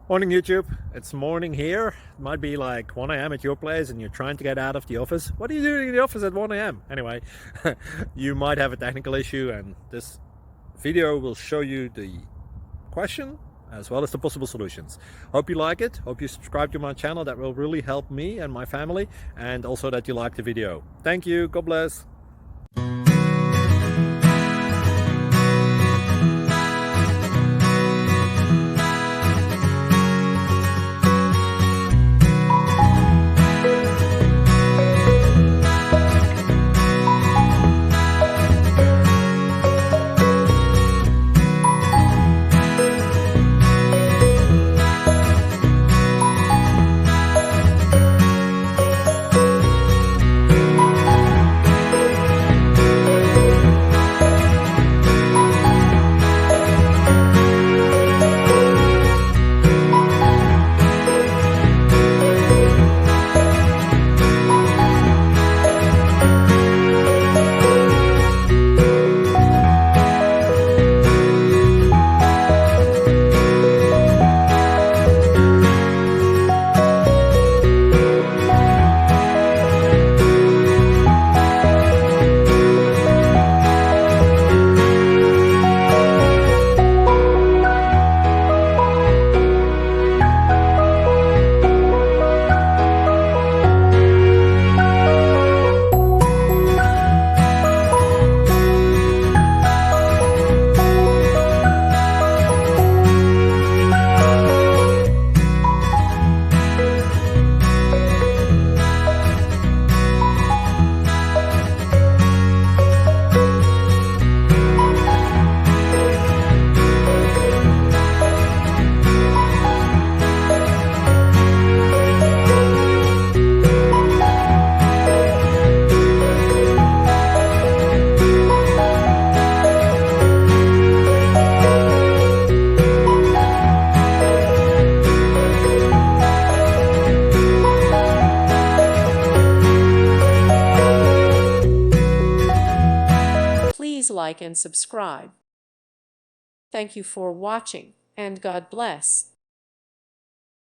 Morning YouTube, it's morning here. It might be like 1 a.m. at your place and you're trying to get out of the office. What are you doing in the office at 1 a.m.? Anyway, you might have a technical issue and this video will show you the question as well as the possible solutions. Hope you like it, hope you subscribe to my channel. That will really help me and my family, and also that you like the video. Thank you, God bless. Please like and subscribe. Thank you for watching, and God bless.